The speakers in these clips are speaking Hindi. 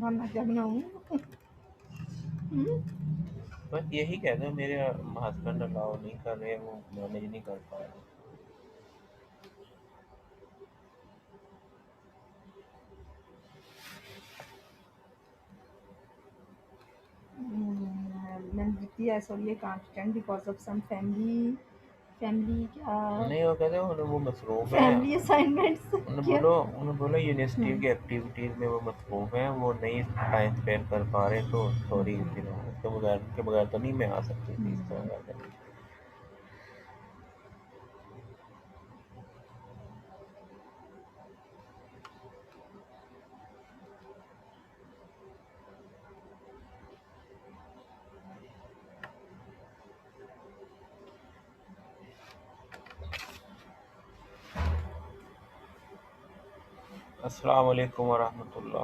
खाना क्या बनाऊं? बस यही कह दो मेरे हस्बैंड अलाउ नहीं कर रहे, वो मैनेज नहीं कर पा रहे। Nanditya, sorry, I can't attend because of some family क्या नहीं वो कहते वो मसरूफ है। फैमिली असाइनमेंट्स क्या? उन्हें बोला यूनिवर्सिटी की एक्टिविटीज़ में वो मसरूफ हैं, वो नहीं टाइम स्पेंड कर पा रहे, तो सॉरी उसके बगैर तो नहीं मैं आ सकती थी इस तरह का। अस्सलाम वालेकुम वरहमतुल्लाह।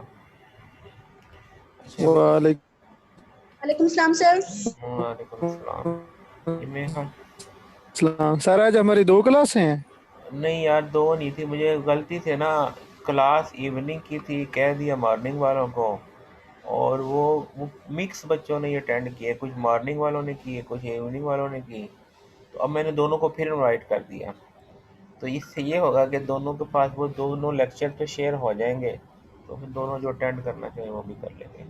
अच्छा वालेकुम सलाम सर। वालेकुम अस्सलाम। सर आज हमारी 2 क्लासें हैं। नहीं यार 2 नहीं थी, मुझे गलती से ना क्लास इवनिंग की थी, कह दिया मॉर्निंग वालों को, और वो मिक्स बच्चों ने अटेंड किए, कुछ मॉर्निंग वालों ने किए, कुछ इवनिंग वालों ने की। तो अब मैंने दोनों को फिर इनवाइट कर दिया, तो इससे ये होगा कि दोनों के पास वो दोनों लेक्चर तो शेयर हो जाएंगे, तो फिर दोनों जो अटेंड करना चाहिए वो भी कर लेंगे।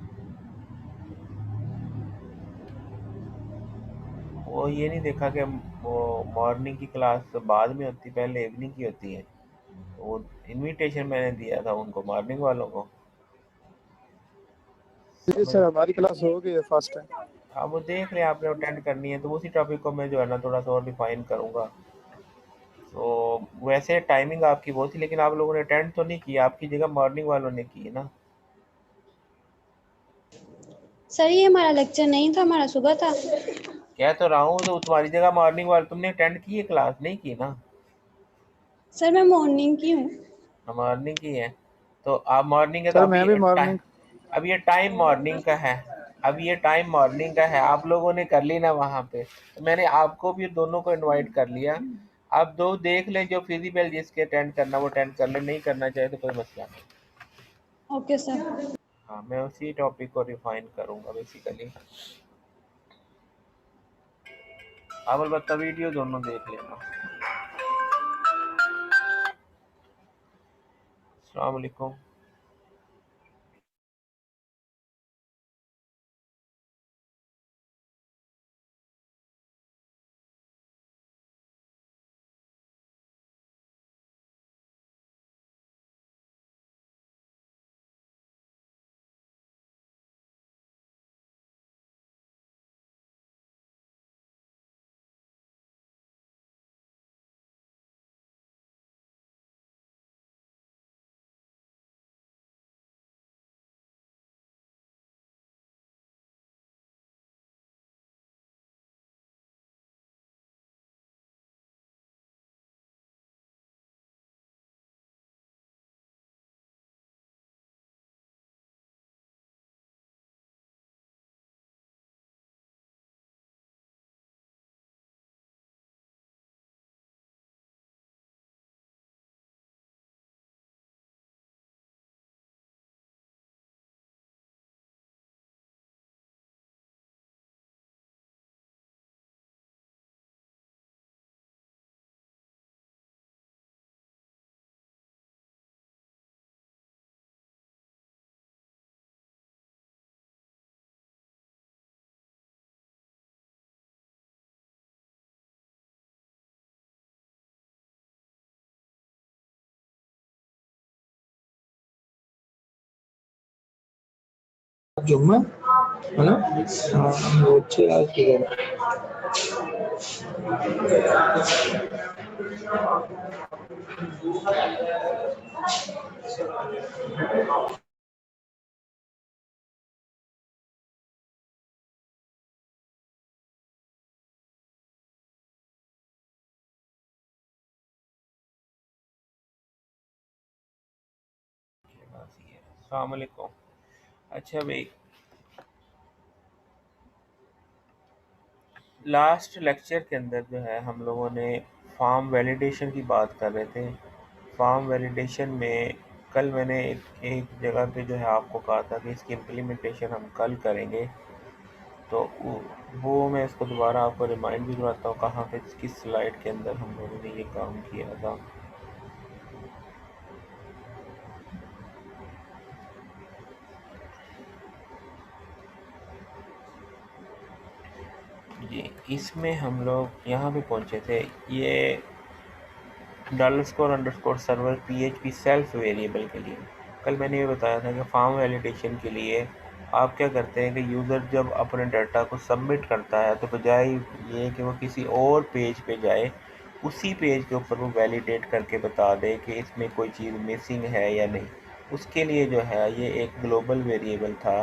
वो ये नहीं देखा कि वो मॉर्निंग की क्लास बाद में होती, पहले इवनिंग की होती है। वो इनविटेशन मैंने दिया था उनको, मॉर्निंग वालों को। जी समझ, सर हमारी क्लास हो गई है फर्स्ट टाइम। अब वो देख लें, आपने अटेंड करनी है तो उसी टॉपिक को मैं जो है ना थोड़ा सा और डिफाइन करूँगा। तो वैसे टाइमिंग आपकी वो थी, लेकिन आप लोगों ने अटेंड तो नहीं किया, आपकी जगह मॉर्निंग वालों ने की है ना। सर ये हमारा लेक्चर नहीं था, हमारा सुबह था। कह तो रहा हूँ, तो तुम्हारी जगह मॉर्निंग वाले, तुमने अटेंड की है क्लास, नहीं की ना। सर मैं मॉर्निंग की हूँ। मॉर्निंग की है, तो आप मॉर्निंग है तो सर मैं भी मॉर्निंग। अब ये टाइम मॉर्निंग का है। अब ये टाइम मॉर्निंग का है, आप लोगों ने कर ली ना वहाँ पे, तो मैंने आपको भी दोनों को इनवाइट कर लिया। आप दो देख लें, जो फिजिबल जिसके अटेंड करना वो अटेंड कर ले, नहीं करना चाहे तो कोई मसला नहीं। Okay sir. हाँ, मैं उसी टॉपिक को रिफाइन करूँगा बेसिकली। आप अलबत्ता वीडियो दोनों देख लेना। अस्सलाम वालेकुम। जुम्मा है ना। हाँ वो अच्छे आज की है। अस्सलाम वालेकुम। अच्छा भाई, लास्ट लेक्चर के अंदर जो है हम लोगों ने फॉर्म वैलिडेशन की बात कर रहे थे। फॉर्म वैलिडेशन में कल मैंने एक जगह पे जो है आपको कहा था कि इसकी इम्प्लीमेंटेशन हम कल करेंगे, तो वो मैं इसको दोबारा आपको रिमाइंड भी कराता हूँ कहाँ पे किस स्लाइड के अंदर हम लोगों ने ये काम किया था। ये इसमें हम लोग यहाँ पे पहुँचे थे, ये $_सर्वर PHP सेल्फ वेरिएबल के लिए। कल मैंने ये बताया था कि फॉर्म वैलिडेशन के लिए आप क्या करते हैं कि यूज़र जब अपने डाटा को सबमिट करता है तो बजाय ये कि वो किसी और पेज पे जाए, उसी पेज के ऊपर वो वैलिडेट करके बता दे कि इसमें कोई चीज़ मिसिंग है या नहीं। उसके लिए जो है ये एक ग्लोबल वेरिएबल था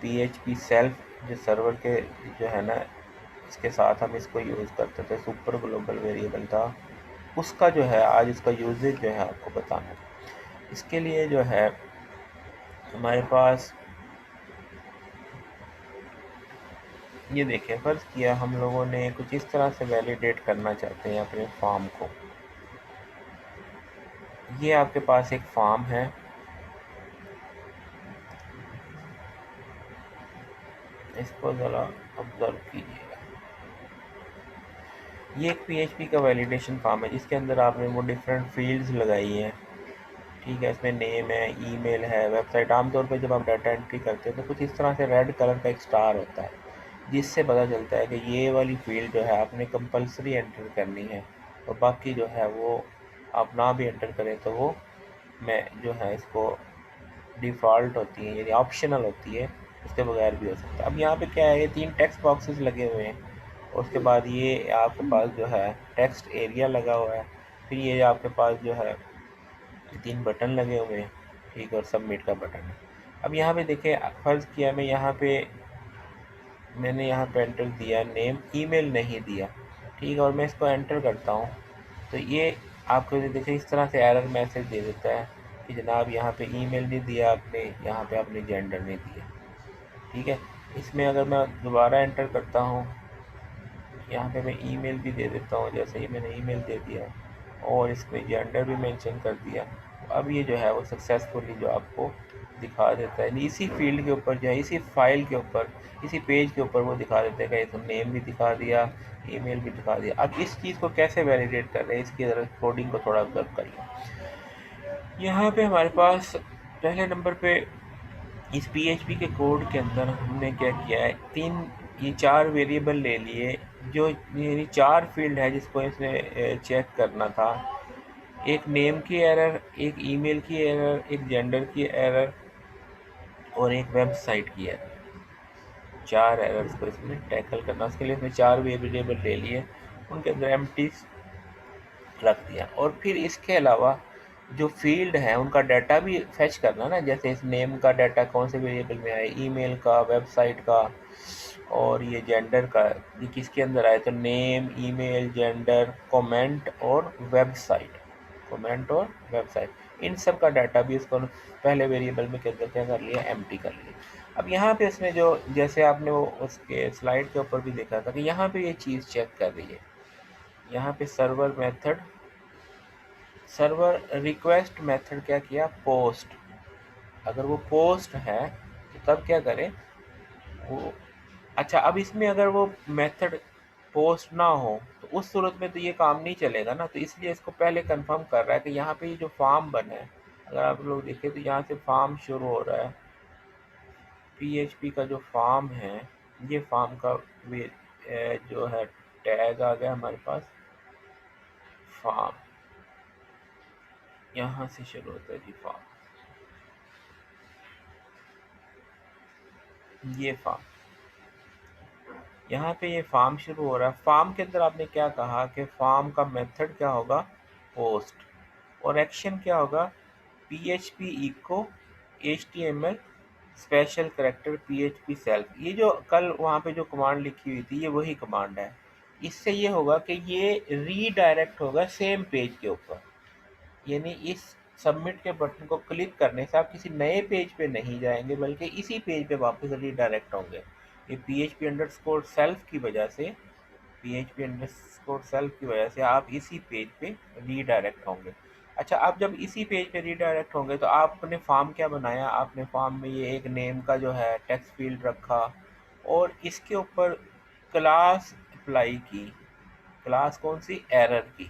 PHP सेल्फ, जो सर्वर के जो है ना इसके साथ हम इसको यूज़ करते थे, सुपर ग्लोबल वेरिएबल था। उसका जो है आज इसका यूजेज जो है आपको बताना है। इसके लिए जो है हमारे पास ये देखें, फ़र्ज़ किया हम लोगों ने कुछ इस तरह से वैलिडेट करना चाहते हैं अपने फॉर्म को। ये आपके पास एक फॉर्म है, इसको ज़रा ऑब्ज़र्व कीजिएगा। ये एक PHP का वैलिडेशन फॉर्म है जिसके अंदर आपने वो डिफरेंट फील्ड्स लगाई हैं, ठीक है। इसमें नेम है, ईमेल है, वेबसाइट। आमतौर पे जब आप डाटा एंट्री करते हैं तो कुछ इस तरह से रेड कलर का एक स्टार होता है जिससे पता चलता है कि ये वाली फील्ड जो है आपने कंपलसरी एंटर करनी है, और बाकी जो है वो आप ना भी एंटर करें तो वो मैं जो है इसको डिफ़ॉल्ट होती है, यानी ऑप्शनल होती है, उसके बगैर भी हो सकता है। अब यहाँ पे क्या है, ये 3 टेक्स्ट बॉक्सेस लगे हुए हैं, और उसके बाद ये आपके पास जो है टेक्स्ट एरिया लगा हुआ है, फिर ये आपके पास जो है 3 बटन लगे हुए हैं, ठीक है, और सबमिट का बटन है। अब यहाँ पे देखें, फ़र्ज़ किया मैंने यहाँ पे एंटर दिया नेम, ईमेल नहीं दिया, ठीक है, और मैं इसको एंटर करता हूँ तो ये आपको देखें इस तरह से एरर मैसेज दे देता है कि जनाब यहाँ पे ईमेल नहीं दिया आपने, यहाँ पे आपने जेंडर नहीं दिया, ठीक है। इसमें अगर मैं दोबारा एंटर करता हूँ, यहाँ पे मैं ईमेल भी दे देता हूँ, जैसे ही मैंने ईमेल दे दिया और इसमें जेंडर भी मेंशन कर दिया, अब ये जो है वो सक्सेसफुली जो आपको दिखा देता है। इसी फील्ड के ऊपर जो है, इसी फाइल के ऊपर, इसी पेज के ऊपर वो दिखा देता है कि इसमें नेम भी दिखा दिया, ईमेल भी दिखा दिया। अब इस चीज़ को कैसे वैलिडेट कर रहे हैं, इसकी ज़रा कोडिंग को थोड़ा ऑब्जर्व करिए। यहाँ पे हमारे पास पहले नंबर पे इस PHP के कोड के अंदर हमने क्या किया है, ये 4 वेरिएबल ले लिए, जो यानी 4 फील्ड है जिसको इसने चेक करना था। एक नेम की एरर, एक ईमेल की एरर, एक जेंडर की एरर और एक वेबसाइट की एरर। 4 एरर्स को इसमें टैकल करना, उसके लिए इसमें 4 वेरिएबल ले लिए, उनके अंदर एम्प्टी रख दिया, और फिर इसके अलावा जो फील्ड है उनका डाटा भी फेच करना ना, जैसे इस नेम का डाटा कौन से वेरिएबल में आए, ईमेल का, वेबसाइट का और ये जेंडर का, ये किसके अंदर आए, तो नेम, ईमेल, जेंडर, कमेंट और वेबसाइट, इन सब का डाटा भी इसको पहले वेरिएबल में क्या कर लिया, एम्प्टी कर लिया। अब यहाँ पे इसमें जो, जैसे आपने वो उसके स्लाइड के ऊपर भी देखा था कि यहाँ पे ये चीज़ चेक कर रही है, यहाँ पे सर्वर रिक्वेस्ट मेथड क्या किया, पोस्ट। अगर वो पोस्ट है तो तब क्या करें वो, अच्छा, अब इसमें अगर वो मेथड पोस्ट ना हो तो उस सूरत में तो ये काम नहीं चलेगा ना, तो इसलिए इसको पहले कंफर्म कर रहा है कि यहाँ पे ये जो फॉर्म बना है, अगर आप लोग देखें तो यहाँ से फॉर्म शुरू हो रहा है, PHP का जो फॉर्म है, ये फॉर्म का जो है टैग आ गया हमारे पास, फॉर्म यहाँ से शुरू होता है जी, फॉर्म, ये फॉर्म, यहाँ पे ये फॉर्म शुरू हो रहा है। फॉर्म के अंदर आपने क्या कहा कि फॉर्म का मेथड क्या होगा, पोस्ट, और एक्शन क्या होगा, PHP echo HTML special character PHP self. ये जो कल वहाँ पे जो कमांड लिखी हुई थी, ये वही कमांड है। इससे ये होगा कि ये रीडायरेक्ट होगा सेम पेज के ऊपर, यानी इस सबमिट के बटन को क्लिक करने से आप किसी नए पेज पे नहीं जाएंगे, बल्कि इसी पेज पे वापस रीडायरेक्ट होंगे। ये PHP अंडरस्कोर सेल्फ की वजह से php_self की वजह से आप इसी पेज पे रीडायरेक्ट होंगे। अच्छा, आप जब इसी पेज पे रीडायरेक्ट होंगे तो आपने फॉर्म क्या बनाया, आपने फॉर्म में ये एक नेम का जो है टेक्स्ट फील्ड रखा और इसके ऊपर क्लास अप्लाई की, क्लास कौन सी, एरर की,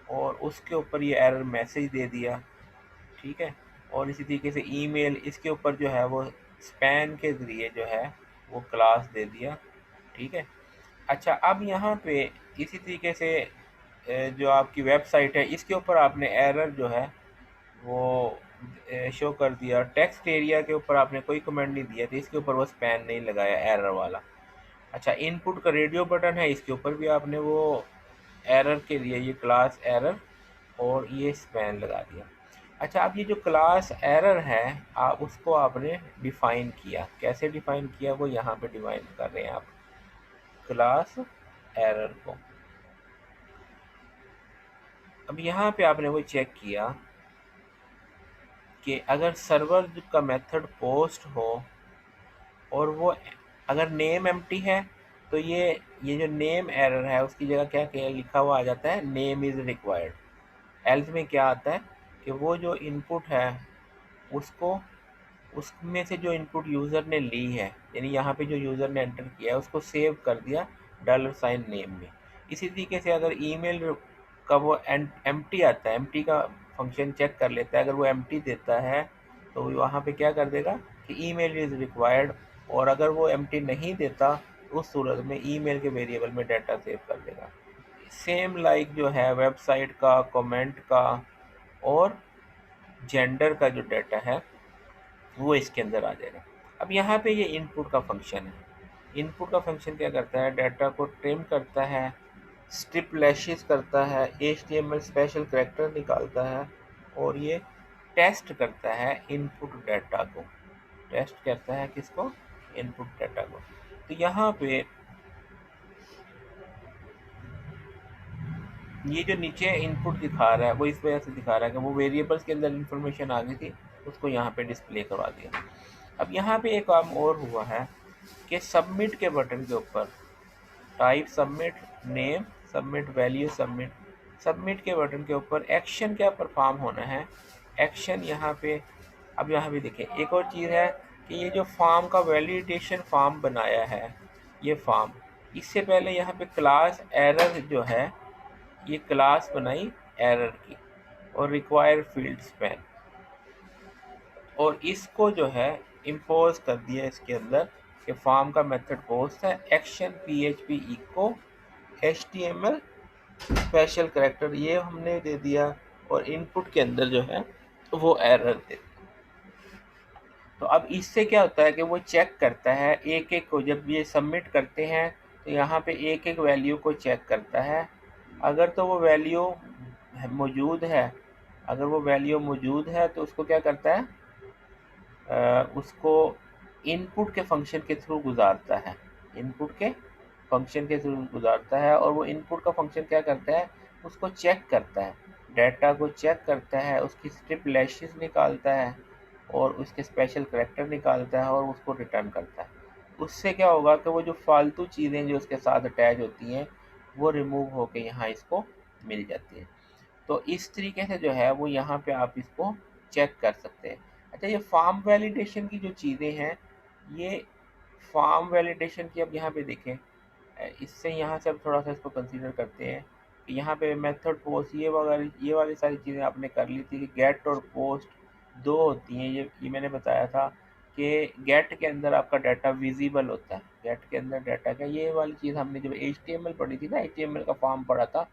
और उसके ऊपर ये एरर मैसेज दे दिया, ठीक है। और इसी तरीके से ईमेल, इसके ऊपर जो है वो स्पैन के ज़रिए जो है वो क्लास दे दिया, ठीक है। अच्छा, अब यहाँ पे इसी तरीके से जो आपकी वेबसाइट है इसके ऊपर आपने एरर जो है वो शो कर दिया। टेक्स्ट एरिया के ऊपर आपने कोई कमेंट नहीं दिया तो इसके ऊपर वो स्पैन नहीं लगाया, एरर वाला। अच्छा, इनपुट का रेडियो बटन है, इसके ऊपर भी आपने वो एरर के लिए ये क्लास एरर और ये स्पैन लगा दिया। अच्छा, अब ये जो क्लास एरर है आप उसको आपने डिफ़ाइन किया, कैसे डिफ़ाइन किया वो यहाँ पे डिफ़ाइन कर रहे हैं आप क्लास एरर को। अब यहाँ पे आपने वो चेक किया कि अगर सर्वर का मेथड पोस्ट हो और वो अगर नेम एम्प्टी है तो ये जो नेम एरर है उसकी जगह क्या क्या लिखा हुआ आ जाता है, नेम इज़ रिक्वायर्ड। एल्स में क्या आता है कि वो जो इनपुट है उसको, उसमें से जो इनपुट यूज़र ने ली है, यानी यहाँ पे जो यूज़र ने एंटर किया है उसको सेव कर दिया $sign नेम में। इसी तरीके से अगर ईमेल का वो एम्प्टी आता है, एम्प्टी का फंक्शन चेक कर लेता है, अगर वो एम्प्टी देता है तो वहाँ पे क्या कर देगा कि ईमेल इज़ रिक्वायर्ड, और अगर वो एम्प्टी नहीं देता उस सूरत में ईमेल के वेरिएबल में डाटा सेव कर देगा। सेम लाइक जो है वेबसाइट का, कमेंट का और जेंडर का जो डाटा है वो इसके अंदर आ जाएगा। अब यहाँ पे ये इनपुट का फंक्शन है। इनपुट का फंक्शन क्या करता है, डाटा को ट्रिम करता है, स्ट्रिप लैशेस करता है, HTML स्पेशल करैक्टर निकालता है और ये टेस्ट करता है इनपुट डाटा को। टेस्ट करता है किसको, इनपुट डाटा को। तो यहाँ पे ये जो नीचे इनपुट दिखा रहा है वो इस वजह से दिखा रहा है कि वो वेरिएबल्स के अंदर इंफॉर्मेशन आ गई थी, उसको यहाँ पे डिस्प्ले करवा दिया। अब यहाँ पे एक काम और हुआ है कि सबमिट के बटन के ऊपर type submit, name submit, value submit, submit के बटन के ऊपर एक्शन क्या परफॉर्म होना है, एक्शन यहाँ पे। अब यहाँ पे देखिए एक और चीज़ है कि ये जो फॉर्म का वैलिडेशन फॉर्म बनाया है, ये फॉर्म, इससे पहले यहाँ पे क्लास एरर जो है ये क्लास बनाई एरर की और रिक्वायर फील्ड स्पैन, और इसको जो है इम्पोज कर दिया इसके अंदर कि फॉर्म का मेथड पोस्ट है action PHP echo HTML special character, ये हमने दे दिया और इनपुट के अंदर जो है वो एरर दे दिया। तो अब इससे क्या होता है कि वो चेक करता है एक एक को, जब ये सबमिट करते हैं तो यहाँ पे एक एक वैल्यू को चेक करता है। अगर तो वो वैल्यू मौजूद है, अगर वो वैल्यू मौजूद है तो उसको क्या करता है, उसको इनपुट के फंक्शन के थ्रू गुजारता है, इनपुट के फंक्शन के थ्रू गुजारता है। और वो इनपुट का फंक्शन क्या करता है, उसको चेक करता है, डाटा को चेक करता है, उसकी स्ट्रिप लैशेस निकालता है और उसके स्पेशल करैक्टर निकालता है और उसको रिटर्न करता है। उससे क्या होगा कि वो जो फालतू चीज़ें जो उसके साथ अटैच होती हैं वो रिमूव होकर यहाँ इसको मिल जाती हैं। तो इस तरीके से जो है वो यहाँ पे आप इसको चेक कर सकते हैं। अच्छा, ये फॉर्म वैलिडेशन की जो चीज़ें हैं, ये फॉर्म वैलिडेशन की अब यहाँ पे देखें, इससे यहाँ से अब थोड़ा सा इसको कंसीडर करते हैं कि यहाँ पे मेथड पोस्ट ये वाली सारी चीज़ें आपने कर ली थी कि गेट और पोस्ट दो होती हैं। ये मैंने बताया था कि गेट के अंदर आपका डाटा विजिबल होता है, गेट के अंदर डाटा का, ये वाली चीज़ हमने जब HTML पढ़ी थी ना, HTML का फॉर्म पढ़ा था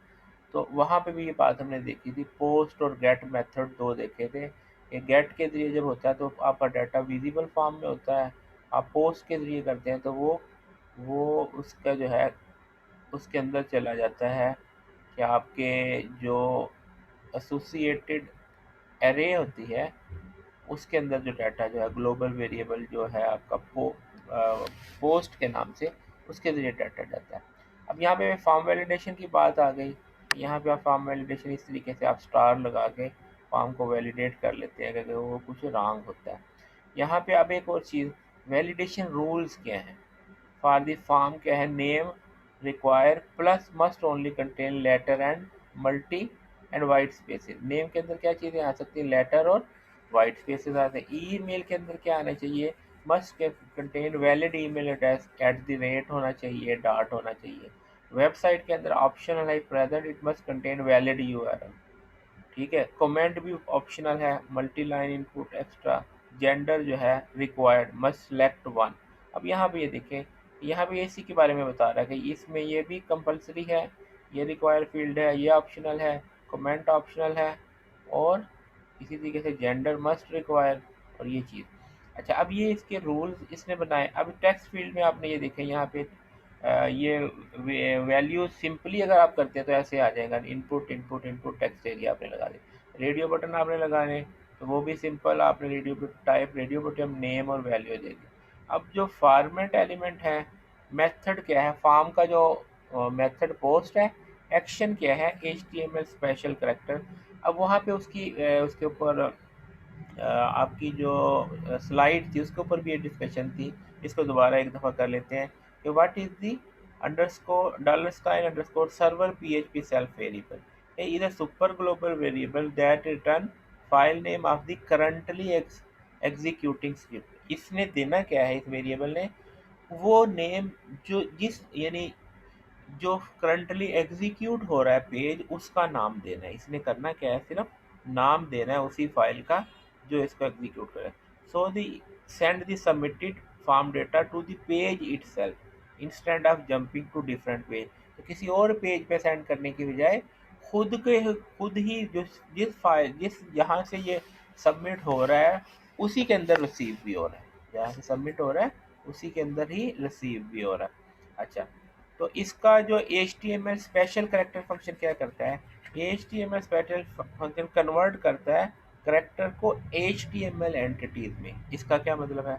तो वहाँ पे भी ये बात हमने देखी थी। पोस्ट और गेट मेथड दो देखे थे। ये गेट के ज़रिए जब होता है तो आपका डाटा विजिबल फॉर्म में होता है, आप पोस्ट के ज़रिए करते हैं तो वो उसका जो है उसके अंदर चला जाता है कि आपके जो एसोसिएटेड एरे होती है उसके अंदर जो डाटा जो है ग्लोबल वेरिएबल जो है आपका पोस्ट के नाम से, उसके ज़रिए डाटा जाता है। अब यहाँ पे फॉर्म वैलिडेशन की बात आ गई। यहाँ पे आप फॉर्म वैलिडेशन इस तरीके से आप स्टार लगा के फॉर्म को वैलिडेट कर लेते हैं अगर वो कुछ रॉन्ग होता है। यहाँ पे अब एक और चीज़, वैलिडेशन रूल्स क्या हैं फॉर दी फॉर्म क्या है, name require plus must only contain letter and multi and white spaces. Name के अंदर क्या चीज़ें आ सकती हैं, लेटर और वाइट स्पेसेस आते हैं। ईमेल के अंदर क्या आना चाहिए, must contain valid email address @ होना चाहिए, डॉट होना चाहिए। वेबसाइट के अंदर ऑप्शनल है present, it must contain valid URL. ठीक है, कमेंट भी ऑप्शनल है, multi line input extra. Gender जो है रिक्वायर्ड, मस्ट सेलेक्ट वन। अब यहाँ पे ये देखें, यहाँ पे इसी के बारे में बता रहा है कि इसमें ये भी कंपलसरी है, ये रिक्वायर्ड फील्ड है, ये ऑप्शनल है, कमेंट ऑप्शनल है, और इसी तरीके से जेंडर मस्ट रिक्वायर, और ये चीज़। अच्छा, अब ये इसके रूल्स इसने बनाए। अब टेक्स्ट फील्ड में आपने ये देखें यहाँ पे ये वैल्यू सिंपली अगर आप करते हैं तो ऐसे आ जाएगा, input input input text area आपने लगा दी। रेडियो बटन आपने लगाने तो वो भी सिंपल, आपने radio type radio button name और वैल्यू दे दी। अब जो फॉर्मेट एलिमेंट है, मेथड क्या है, फॉर्म का जो मेथड पोस्ट है, एक्शन क्या है HTML स्पेशल करेक्टर। अब वहाँ पे उसके ऊपर आपकी जो स्लाइड थी उसके ऊपर भी ये डिस्कशन थी, इसको दोबारा एक दफ़ा कर लेते हैं कि what is the underscore $_ server PHP self variable is a super global variable that return file name of the currently executing script। इसने देना क्या है, इस वेरिएबल ने वो नेम जो जिस यानी जो करंटली एग्जीक्यूट हो रहा है पेज, उसका नाम देना है। इसने करना क्या है, सिर्फ नाम देना है उसी फाइल का जो इसको एग्जीक्यूट करे। So the send the submitted form data to the page itself instead of jumping to different page. तो किसी और पेज पे सेंड करने की बजाय खुद ही जो जिस जहाँ से ये सबमिट हो रहा है उसी के अंदर रिसीव भी हो रहा है, जहाँ से सबमिट हो रहा है उसी के अंदर ही रिसीव भी हो रहा है। अच्छा, तो इसका जो HTML स्पेशल करेक्टर फंक्शन क्या करता है, HTML स्पेशल फंक्शन कन्वर्ट करता है करेक्टर को HTML एंटिटीज में। इसका क्या मतलब है,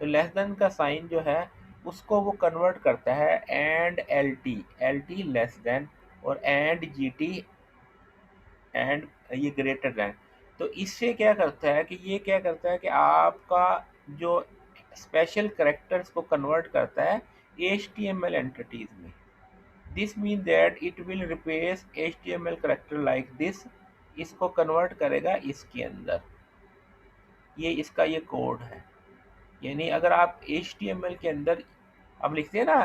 तो लेस देन का साइन जो है उसको वो कन्वर्ट करता है एंड LT लेस देन, और एंड GT एंड ये ग्रेटर देन। तो इससे क्या करता है कि ये क्या करता है कि आपका जो स्पेशल करेक्टर्स को कन्वर्ट करता है HTML एंटिटीज में। This mean that it will replace HTML character like this, इसको कन्वर्ट करेगा इसके अंदर। ये इसका ये कोड है। यानी अगर आप HTML के अंदर अब लिखते हैं ना,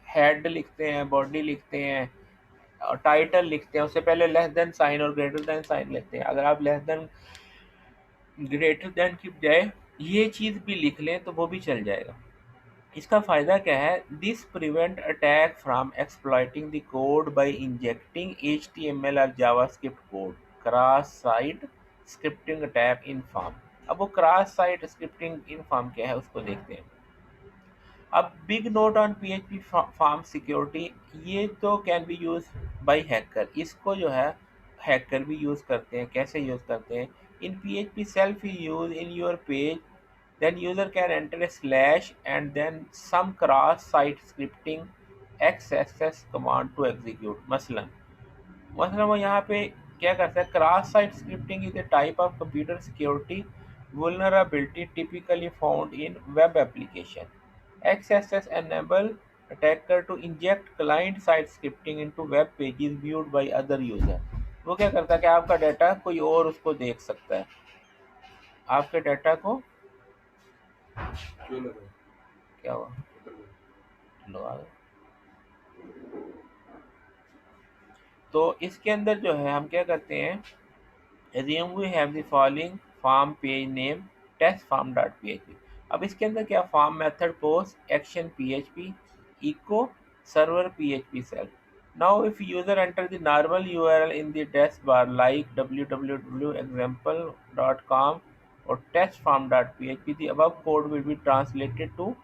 हेड लिखते हैं, बॉडी लिखते हैं और टाइटल लिखते हैं, उससे पहले लेस देन साइन और ग्रेटर देन साइन लिखते हैं। अगर आप लेस देन ग्रेटर देन की बजाय ये चीज़ भी लिख लें तो वो भी चल जाएगा। इसका फ़ायदा क्या है, this prevent attack from exploiting the code by injecting HTML और JavaScript code cross site scripting attack in form. अब वो cross site scripting in form क्या है उसको देखते हैं। अब big note on PHP form security, ये तो can be use by hacker. इसको जो है हैकर भी यूज़ करते हैं। कैसे यूज़ करते हैं, इन PHP self use in your page, then user can enter a slash and then some cross site scripting XSS command to execute। मसलन वो यहाँ पे क्या करता है, cross site scripting is a type of computer security vulnerability typically found in web application। XSS enable attacker to inject client side scripting into web pages viewed by other user। वो क्या करता है कि आपका डाटा कोई और उसको देख सकता है, आपके डाटा को क्या हुआ लगा दो। तो इसके अंदर जो है हम क्या करते हैं, assume we have the following form page name test form.php। अब इसके अंदर क्या, form method post action PHP echo server PHP self। now if user enter the normal URL in the test bar like www.example.com or test form.php, the above code will be translated to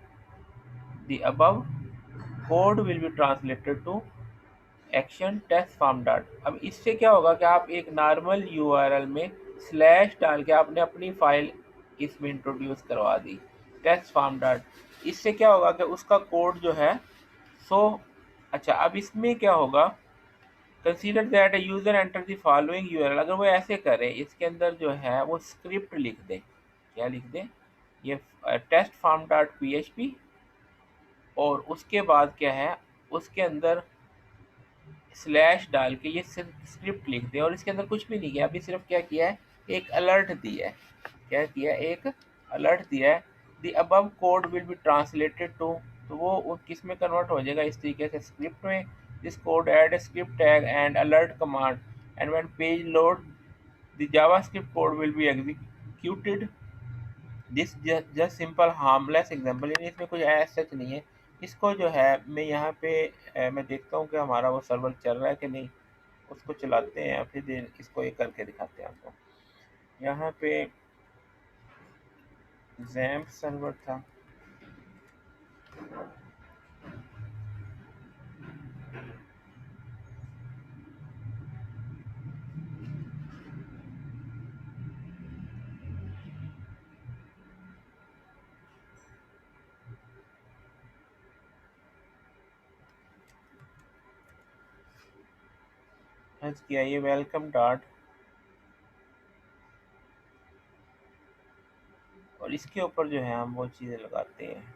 action test form dot. अब इससे क्या होगा कि आप एक नॉर्मल URL में स्लैश डाल के आपने अपनी फाइल इसमें इंट्रोड्यूस करवा दी टेस्ट फॉर्म डॉट। इससे क्या होगा कि उसका कोड जो है अच्छा, अब इसमें क्या होगा, consider that user enter the following URL। अगर वो ऐसे करे, इसके अंदर जो है वो स्क्रिप्ट लिख दे, क्या लिख दे, ये टेस्ट फार्म डॉट PHP, और उसके बाद क्या है, उसके अंदर स्लैश डाल के ये सिर्फ स्क्रिप्ट लिख दे, और इसके अंदर कुछ भी नहीं किया, अभी सिर्फ क्या किया है, एक अलर्ट दिया है। क्या किया है, एक अलर्ट दिया है, the above code will be translated to, तो वो किस में कन्वर्ट हो जाएगा, इस तरीके से स्क्रिप्ट में। This code add script tag and alert command and when page load the JavaScript code will be executed. This just simple harmless example, यानी इसमें कुछ ऐसा सच नहीं है। इसको जो है मैं यहाँ पे मैं देखता हूँ कि हमारा वो सर्वर चल रहा है कि नहीं, उसको चलाते हैं, फिर इसको ये करके दिखाते हैं आपको। यहाँ पे जैम्प सर्वर था, किया ये वेलकम डॉट, और इसके ऊपर जो है हम वो चीज़ें लगाते हैं।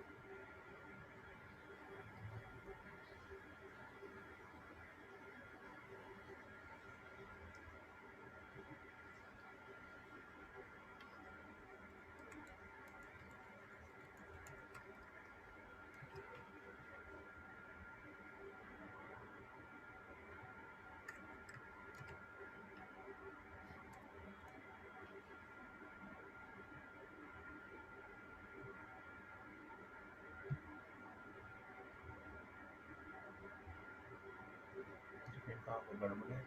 कहाँ पे गड़बड़ है,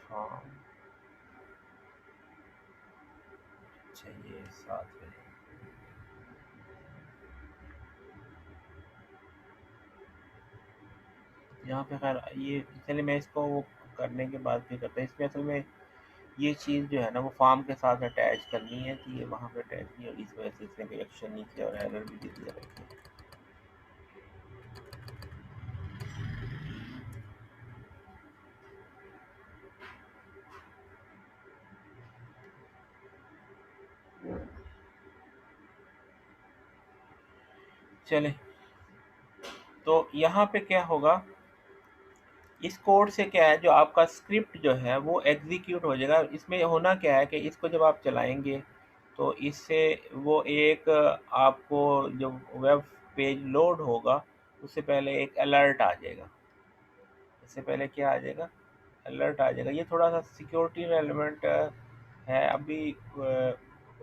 हाँ अच्छा ये साथ में, यहाँ पे खैर ये चलिए मैं इसको वो करने के बाद फिर करते हैं। इसमें असल में ये चीज़ जो है ना वो फॉर्म के साथ अटैच करनी है, कि ये वहाँ पे अटैच नहीं, और इस वजह से इसने कोई एक्शन नहीं किया और एरर भी दे दिया रखी। चले, तो यहाँ पे क्या होगा, इस कोड से क्या है, जो आपका स्क्रिप्ट जो है वो एग्जीक्यूट हो जाएगा। इसमें होना क्या है कि इसको जब आप चलाएंगे तो इससे वो एक आपको जो वेब पेज लोड होगा उससे पहले एक अलर्ट आ जाएगा। इससे पहले क्या आ जाएगा, अलर्ट आ जाएगा। ये थोड़ा सा सिक्योरिटी एलिमेंट है, अभी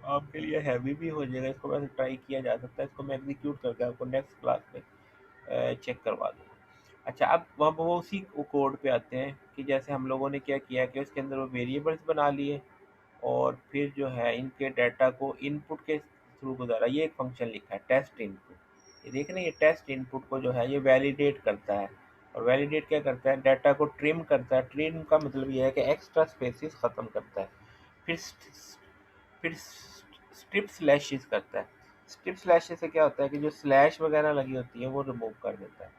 आपके लिए हैवी भी हो जाएगा, इसको वैसे ट्राई किया जा सकता है। इसको मैं एग्जीक्यूट करके आपको नेक्स्ट क्लास में चेक करवा दूँगा। अच्छा, अब वो उसी कोड पे आते हैं कि जैसे हम लोगों ने क्या किया कि उसके अंदर वो वेरिएबल्स बना लिए, और फिर जो है इनके डाटा को इनपुट के थ्रू गुजारा। ये एक फंक्शन लिखा है टेस्ट इनपुट, ये देख रहे हैं, ये टेस्ट इनपुट को जो है ये वैलिडेट करता है। और वैलिडेट क्या करता है, डाटा को ट्रिम करता है। ट्रिम का मतलब ये है कि एक्स्ट्रा स्पेसिस ख़त्म करता है। फिर स्ट्रिप स्लैशेस करता है। स्ट्रिप स्लैशेस से क्या होता है कि जो स्लैश वगैरह लगी होती है वो रिमूव कर देता है।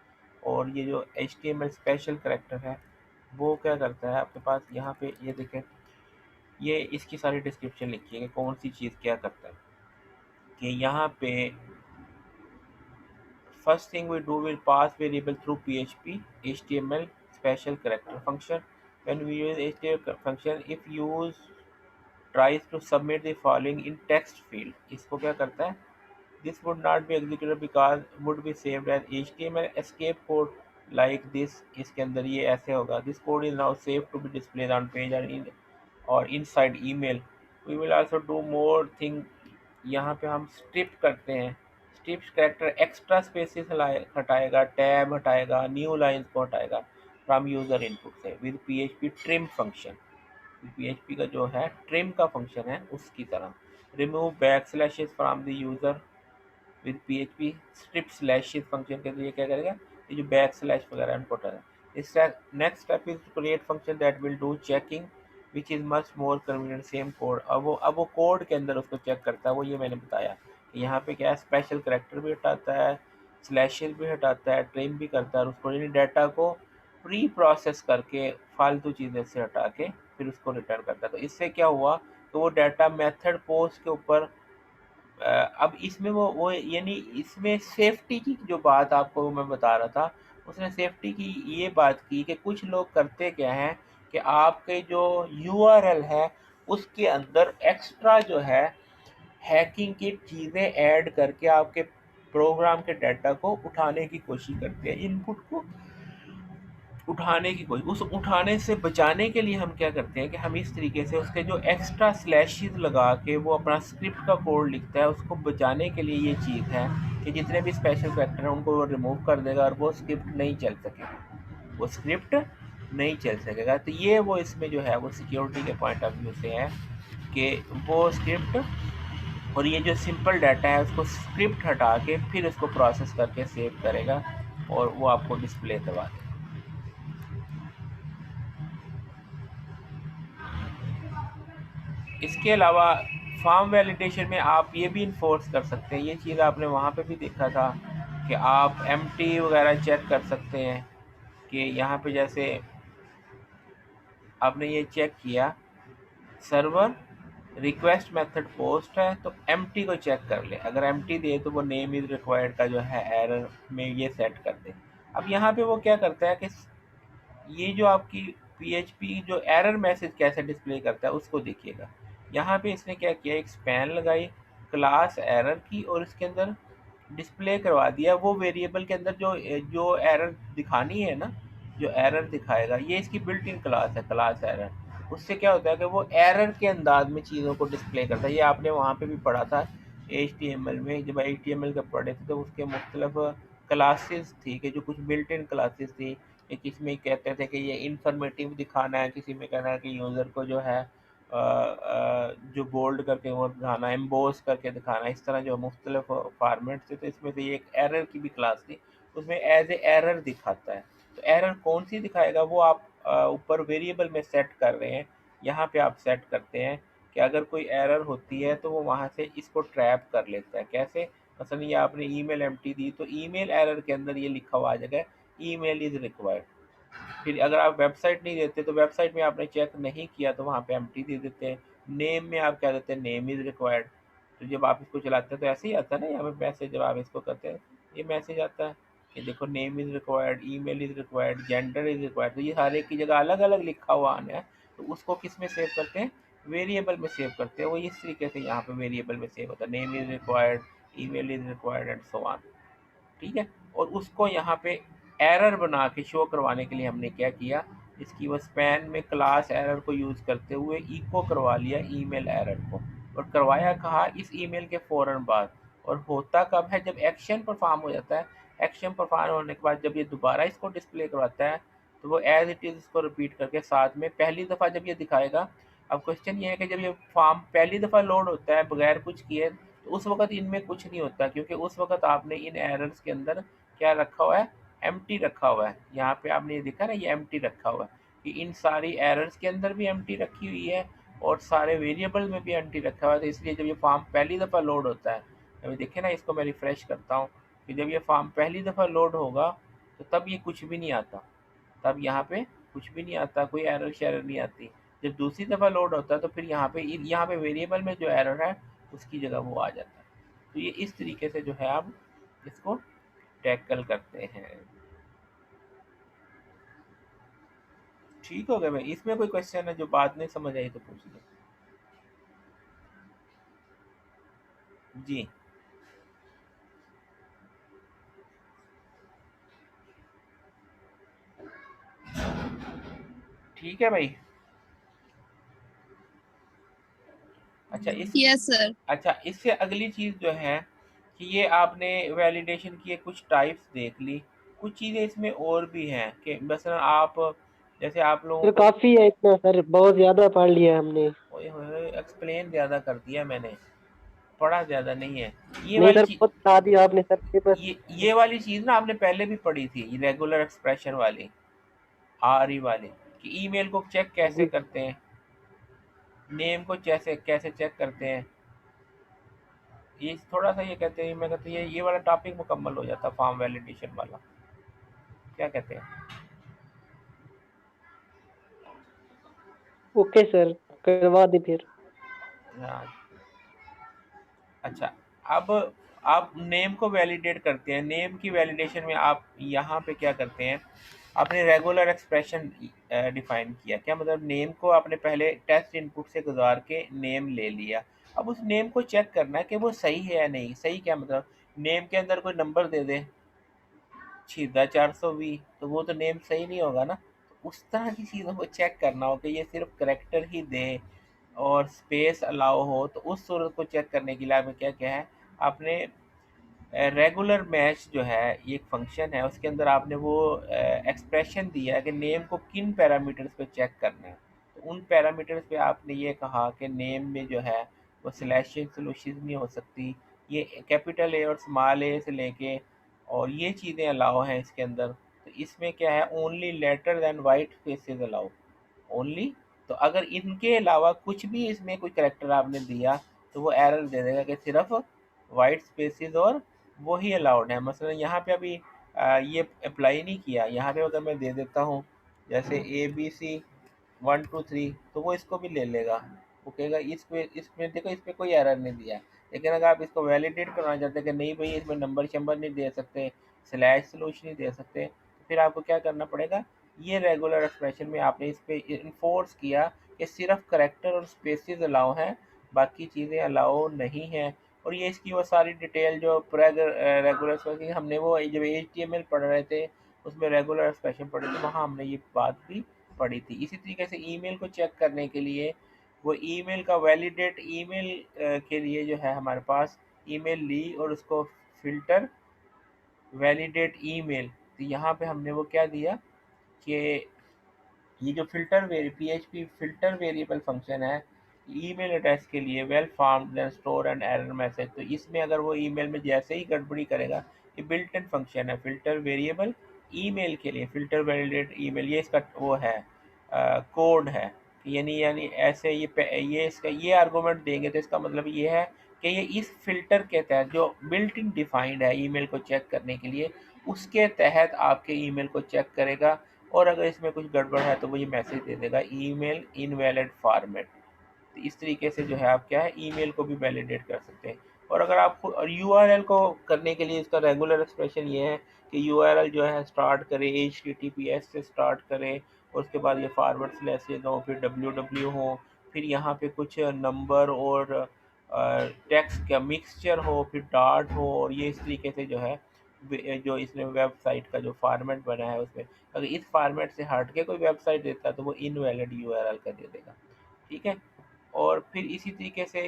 और ये जो HTML स्पेशल करैक्टर है वो क्या करता है, आपके पास यहाँ पे ये देखें, ये इसकी सारी डिस्क्रिप्शन लिखी है कि कौन सी चीज़ क्या करता है। कि यहाँ पे first thing we do will pass variable through PHP HTML special character function. When we use HTML function if use tries to submit the following in text field, इसको क्या करता है, this would not be executed because would be saved as HTML escape code like this। इसके अंदर ये ऐसे होगा, this code is now saved to be displayed on page और inside email। we will also do more thing, यहाँ पे हम स्ट्रिप करते हैं। स्ट्रिप कैरेक्टर एक्स्ट्रा स्पेसिस हटाएगा, टैब हटाएगा, न्यू लाइन्स को हटाएगा फ्रॉम यूज़र इनपुट से with PHP trim function. PHP का जो है ट्रिम का फंक्शन है उसकी तरह। Remove back slashes from the user with PHP strip slashes function के लिए क्या करेगा, ये जो बैक स्लैश वगैरह इनको हटाएगा। इस next step is create function that will do checking which is much more convenient same code. अब वो कोड के अंदर उसको चेक करता है। वो ये मैंने बताया कि यहाँ पे क्या है, स्पेशल करैक्टर भी हटाता है, स्लैशेस भी हटाता है, ट्रिम भी करता है, और उसको यानी डाटा को प्री प्रोसेस करके फालतू चीज़ें से हटा के फिर उसको रिटर्न करता है। तो इससे क्या हुआ तो वो डाटा मेथड पोस्ट के ऊपर अब इसमें वो यानी इसमें सेफ्टी की जो बात आपको मैं बता रहा था, उसने सेफ्टी की ये बात की कि कुछ लोग करते क्या हैं कि आपके जो यूआरएल है उसके अंदर एक्स्ट्रा जो है हैकिंग की चीज़ें ऐड करके आपके प्रोग्राम के डाटा को उठाने की कोशिश करते हैं, इनपुट को उठाने की कोशिश। उस उठाने से बचाने के लिए हम क्या करते हैं कि हम इस तरीके से उसके जो एक्स्ट्रा स्लैशेस लगा के वो अपना स्क्रिप्ट का कोड लिखता है, उसको बचाने के लिए ये चीज़ है कि जितने भी स्पेशल फैक्टर हैं उनको वो रिमूव कर देगा और वो स्क्रिप्ट नहीं चल सकेगा, वो स्क्रिप्ट नहीं चल सकेगा। तो ये वो इसमें जो है वो सिक्योरिटी के पॉइंट ऑफ व्यू से है कि वो स्क्रिप्ट और ये जो सिंपल डाटा है उसको स्क्रिप्ट हटा के फिर उसको प्रोसेस करके सेव करेगा और वो आपको डिस्प्ले करवा देगा। इसके अलावा फॉर्म वैलिडेशन में आप ये भी इन्फोर्स कर सकते हैं, ये चीज़ आपने वहाँ पे भी देखा था कि आप एमटी वगैरह चेक कर सकते हैं कि यहाँ पे जैसे आपने ये चेक किया सर्वर रिक्वेस्ट मेथड पोस्ट है तो एमटी को चेक कर ले, अगर एमटी दे तो वो नेम इज़ रिक्वायर्ड का जो है एरर में ये सेट कर दे। अब यहाँ पे वो क्या करता है कि ये जो आपकी पीएचपी जो एरर मैसेज कैसे डिस्प्ले करता है उसको देखिएगा। यहाँ पे इसने क्या किया, एक स्पैन लगाई क्लास एरर की और इसके अंदर डिस्प्ले करवा दिया वो वेरिएबल के अंदर जो जो एरर दिखानी है ना, जो एरर दिखाएगा ये इसकी बिल्ट इन क्लास है, क्लास एरर। उससे क्या होता है कि वो एरर के अंदाज में चीज़ों को डिस्प्ले करता है। ये आपने वहाँ पे भी पढ़ा था HTML में, जब HTML का पढ़े थे तो उसके मुख्तलिफ क्लासेस थी कि जो कुछ बिल्ट इन क्लासेस थी, किसी में कहते थे कि ये इंफॉर्मेटिव दिखाना है, किसी में कहना है कि यूज़र को जो है जो बोल्ड करके वो दिखाना, एम्बोस करके दिखाना, इस तरह जो मुख्तलिफ फॉर्मेट थे। तो इसमें से ये एक एरर की भी क्लास थी, उसमें एज ए एरर दिखाता है। तो एरर कौन सी दिखाएगा वो आप ऊपर वेरिएबल में सेट कर रहे हैं, यहाँ पे आप सेट करते हैं कि अगर कोई एरर होती है तो वो वहाँ से इसको ट्रैप कर लेता है। कैसे, मसलन ये आपने ईमेल एम्प्टी दी तो ईमेल एरर के अंदर ये लिखा हुआ आ जाएगा ईमेल इज़ रिक्वायर्ड। फिर अगर आप वेबसाइट नहीं देते तो वेबसाइट में आपने चेक नहीं किया तो वहाँ पे एम्प्टी दे देते हैं। नेम में आप क्या देते हैं, नेम इज़ रिक्वायर्ड। तो जब आप इसको चलाते हैं तो ऐसे ही आता है ना, यहाँ पे मैसेज जब आप इसको करते हैं ये मैसेज आता है कि देखो name is required, email is required, gender is required. तो ये हर एक की जगह अलग अलग लिखा हुआ आना है। तो उसको किस में सेव करते हैं, वेरिएबल में सेव करते हैं। वो इस तरीके से यहाँ पे वेरिएबल में सेव होता है, name is required, email is required and so on. ठीक है, और उसको यहाँ पे एरर बना के शो करवाने के लिए हमने क्या किया, इसकी वो स्पैन में क्लास एरर को यूज़ करते हुए इको करवा लिया ईमेल एरर को। और करवाया कहाँ, इस ईमेल के फ़ौरन बाद। और होता कब है, जब एक्शन परफॉर्म हो जाता है। एक्शन परफॉर्म होने के बाद जब ये दोबारा इसको डिस्प्ले करवाता है तो वो एज इट इज़ इसको रिपीट करके साथ में पहली दफ़ा जब ये दिखाएगा। अब क्वेश्चन ये है कि जब ये फॉर्म पहली दफ़ा लोड होता है बगैर कुछ किए तो उस वक़्त इनमें कुछ नहीं होता, क्योंकि उस वक़्त आपने इन एरर्स के अंदर क्या रखा हुआ है, एम्प्टी रखा हुआ है। यहाँ पे आपने ये देखा ना, ये एम्प्टी रखा हुआ है कि इन सारी एरर्स के अंदर भी एम्प्टी रखी हुई है और सारे वेरिएबल में भी एम्प्टी रखा हुआ है। तो इसलिए जब ये फॉर्म पहली दफ़ा लोड होता है, अभी देखें ना, इसको मैं रिफ़्रेश करता हूँ कि जब ये फॉर्म पहली दफ़ा लोड होगा तो तब ये कुछ भी नहीं आता, तब यहाँ पे कुछ भी नहीं आता, कोई एरर शेरर नहीं आती। जब दूसरी दफ़ा लोड होता है तो फिर यहाँ पे वेरिएबल में जो एरर है उसकी जगह वो आ जाता है। तो ये इस तरीके से जो है आप इसको टैकल करते हैं। ठीक हो गया भाई, इसमें कोई क्वेश्चन है जो बात नहीं समझ आई तो पूछ लो जी। ठीक है भाई। अच्छा यस सर। अच्छा, इससे अगली चीज़ जो है कि ये आपने वैलिडेशन की कुछ टाइप्स देख ली, कुछ चीज़ें इसमें और भी हैं कि मसलन आप जैसे आप लोगों सर को काफी है इतना सर, बहुत ज्यादा पढ़ लिया हमने। एक्सप्लेन ज़्यादा कर दिया मैंने, पढ़ा ज़्यादा नहीं है। ये नहीं वाली सर, चीज़, बहुत बता दिया आपने सर पेपर। ये वाली चीज़ ना आपने पहले भी पढ़ी थी, रेगुलर एक्सप्रेशन वाली, आर वाली, कि ईमेल को चेक कैसे जी करते हैं, नेम को कैसे कैसे चेक करते हैं। ये थोड़ा सा ये कहते हैं, मैं कहते हैं ये वाला टॉपिक मुकम्मल हो जाता फॉर्म वैलिडेशन वाला, क्या कहते हैं। ओके सर, करवा दी फिर। हाँ, अच्छा। अब आप नेम को वैलिडेट करते हैं। नेम की वैलिडेशन में आप यहाँ पे क्या करते हैं, आपने रेगुलर एक्सप्रेशन डिफाइन किया। क्या मतलब, नेम को आपने पहले टेस्ट इनपुट से गुजार के नेम ले लिया। अब उस नेम को चेक करना है कि वो सही है या नहीं। सही क्या मतलब, नेम के अंदर कोई नंबर दे दे, छीदा 420, तो वो तो नेम सही नहीं होगा ना। तो उस तरह की चीज़ों को चेक करना हो कि ये सिर्फ करेक्टर ही दे और स्पेस अलाउ हो, तो उस सूरत को चेक करने के लिए आपने क्या क्या है, आपने रेगुलर मैच जो है, ये एक फंक्शन है, उसके अंदर आपने वो एक्सप्रेशन दिया है कि नेम को किन पैरामीटर्स पे चेक करना है। तो उन पैरामीटर्स पे आपने ये कहा कि नेम में जो है वो सिलेक्शन सॉल्यूशन नहीं हो सकती, ये कैपिटल ए और स्मॉल ए से लेके और ये चीज़ें अलाउ हैं इसके अंदर। तो इसमें क्या है, only letter than white spaces allow, only. तो अगर इनके अलावा कुछ भी इसमें कोई करेक्टर आपने दिया तो वो एरर दे देगा कि सिर्फ वाइट स्पेसेस और वो ही अलाउड है। मसलन यहाँ पे अभी ये अप्लाई नहीं किया, यहाँ पे अगर मैं दे देता हूँ जैसे ABC 1 2 3, तो वो इसको भी ले लेगा। वो कहेगा इसमें देखो, इस पर कोई एरर नहीं दिया। लेकिन अगर आप इसको वैलिडेट करना चाहते हैं कि नहीं भाई इसमें नंबर शंबर नहीं दे सकते, स्लैश सॉल्यूशन नहीं दे सकते, तो फिर आपको क्या करना पड़ेगा, ये रेगुलर एक्सप्रेशन में आपने इस पर इन्फोर्स किया कि सिर्फ करेक्टर और स्पेसेस अलाउ हैं, बाकी चीज़ें अलाउ नहीं हैं। और ये इसकी वो सारी डिटेल जो रेगुलर एक्सप्रेशन, हमने वो जब HTML पढ़ रहे थे उसमें रेगुलर एक्सप्रेशन पढ़े थे, वहाँ हमने ये बात भी पढ़ी थी। इसी तरीके से ईमेल को चेक करने के लिए, वो ईमेल का वैलिडेट ईमेल के लिए जो है हमारे पास ईमेल ली और उसको फिल्टर वैलिडेट ईमेल। तो यहाँ पे हमने वो क्या दिया कि ये जो PHP फिल्टर वेरिएबल फंक्शन है ईमेल एड्रेस के लिए, well formed then store and error message. तो इसमें अगर वो ईमेल में जैसे ही गड़बड़ी करेगा, ये बिल्ट इन फंक्शन है फिल्टर वेरिएबल ईमेल के लिए, फिल्टर वैलिडेट ईमेल, ये इसका वो है कोड है। यानी ऐसे ये इसका ये आर्गूमेंट देंगे तो इसका मतलब ये है कि ये इस फिल्टर के तहत जो बिल्ट इन डिफाइंड है ईमेल को चेक करने के लिए, उसके तहत आपके ईमेल को चेक करेगा। और अगर इसमें कुछ गड़बड़ है तो वो ये मैसेज दे देगा ईमेल इनवैलिड फॉर्मेट। तो इस तरीके से जो है आप क्या है, ईमेल को भी वैलिडेट कर सकते हैं। और अगर आपको और यूआरएल को करने के लिए इसका रेगुलर एक्सप्रेशन ये है कि यूआरएल जो है स्टार्ट करे HTTPS से स्टार्ट करे, और उसके बाद ये फॉरवर्ड स्लैशेज हो, फिर www हो, फिर यहाँ पे कुछ नंबर और टेक्स्ट का मिक्सचर हो, फिर डॉट हो, और ये इस तरीके से जो है जो इसने वेबसाइट का जो फॉर्मेट बना है उसमें अगर इस फॉर्मेट से हट के कोई वेबसाइट देता है तो वो इनवैलिड यूआरएल का दे देगा। ठीक है। और फिर इसी तरीके से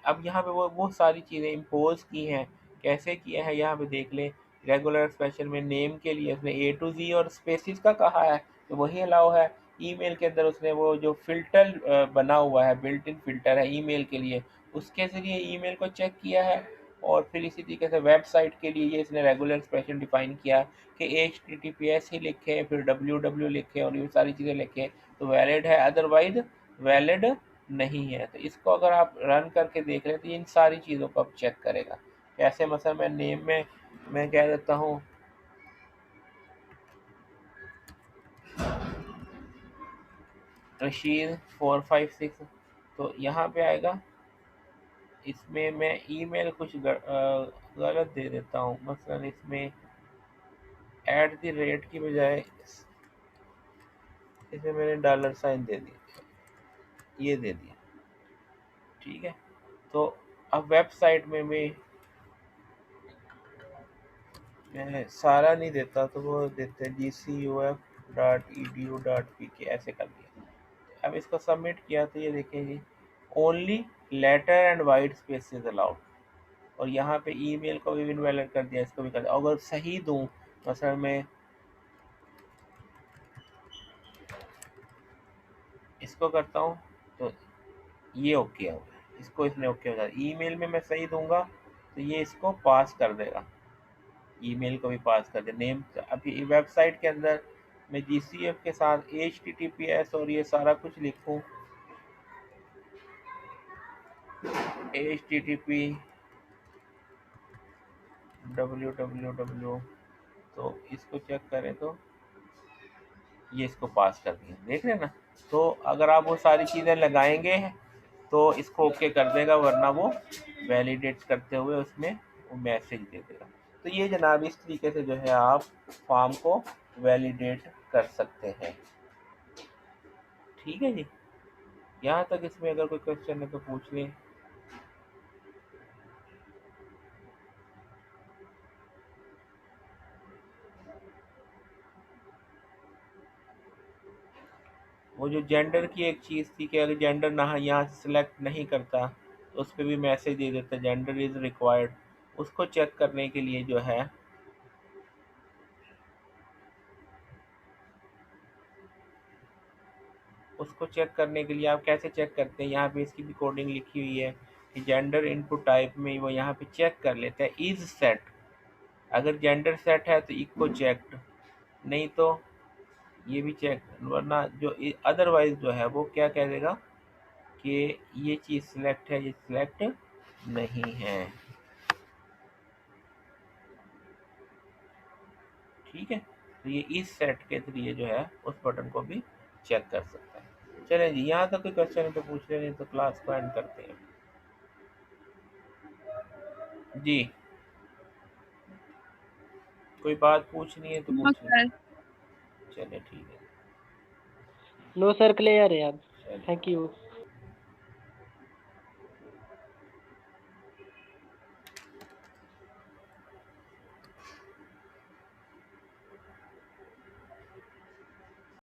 अब यहाँ पे वो सारी चीज़ें इम्पोज की हैं। कैसे किया है यहाँ पे देख लें। रेगुलर एक्सप्रेशन में नेम के लिए उसने A to Z और स्पेसिस का कहा है तो वही अलाउ है। ईमेल के अंदर उसने वो जो फिल्टर बना हुआ है, बिल्ट इन फिल्टर है ईमेल के लिए, उसके ज़रिए ईमेल को चेक किया है। और फिर इसी तरीके से वेबसाइट के लिए ये इसने रेगुलर एक्सप्रेशन डिफाइन किया कि HTTPS ही लिखे, फिर www लिखे और ये सारी चीज़ें लिखे तो वैलिड है, अदरवाइज वैलिड नहीं है। तो इसको अगर आप रन करके देख लें तो इन सारी चीज़ों को आप चेक करेगा। कैसे, मतलब मैं नेम में मैं कह देता हूँ रशीद 456, तो यहाँ पे आएगा। इसमें मैं ईमेल कुछ गलत दे देता हूँ, मसलन इसमें @ की बजाय इसमें मैंने $साइन दे दिया, ये दे दिया। ठीक है। तो अब वेबसाइट में भी मैं सारा नहीं देता तो वो देते gcuf.edu.pk ऐसे कर दिया। अब इसको सबमिट किया तो ये देखें जी, only letter and white spaces allowed, और यहाँ पे ईमेल को भी इनवैलिड कर दिया, इसको भी कर दिया। अगर सही दूँ, मसलन मैं इसको करता हूँ तो ये ओके हो गया, इसको इसने ओके हो जाता। ईमेल में मैं सही दूंगा तो ये इसको पास कर देगा, ईमेल को भी पास कर दे। नेम अभी वेबसाइट के अंदर मैं GCF के साथ HTTPS और ये सारा कुछ लिखूं, HTTP www, तो इसको चेक करें तो ये इसको पास कर दिया, देख रहे हैं ना। तो अगर आप वो सारी चीज़ें लगाएंगे तो इसको ओके कर देगा, वरना वो वैलिडेट करते हुए उसमें वो मैसेज दे देगा। तो ये जनाब इस तरीके से जो है आप फॉर्म को वैलिडेट कर सकते हैं। ठीक है जी, यहाँ तक इसमें अगर कोई क्वेश्चन है तो पूछ लें। वो जो जेंडर की एक चीज़ थी कि अगर जेंडर ना यहाँ से सिलेक्ट नहीं करता तो उस पर भी मैसेज दे देता जेंडर इज़ रिक्वायर्ड। उसको चेक करने के लिए जो है उसको चेक करने के लिए आप कैसे चेक करते हैं, यहाँ पे इसकी भी कोडिंग लिखी हुई है कि जेंडर इनपुट टाइप में वो यहाँ पे चेक कर लेता है इज सेट। अगर जेंडर सेट है तो इको चेक्ड, नहीं तो ये भी चेक, वरना जो अदरवाइज जो है वो क्या कह देगा कि ये चीज़ सिलेक्ट है, ये सिलेक्ट नहीं है। ठीक है, तो ये इस सेट के जरिए जो है उस बटन को भी चेक कर सकता है। चलें जी, यहाँ तक कोई क्वेश्चन है तो पूछ लें, नहीं तो क्लास को एंड करते हैं जी। कोई बात पूछनी है तो नो पूछ लें। सर। चलिए ठीक है, नो सर, क्लियर है अब। चलिए। Thank you.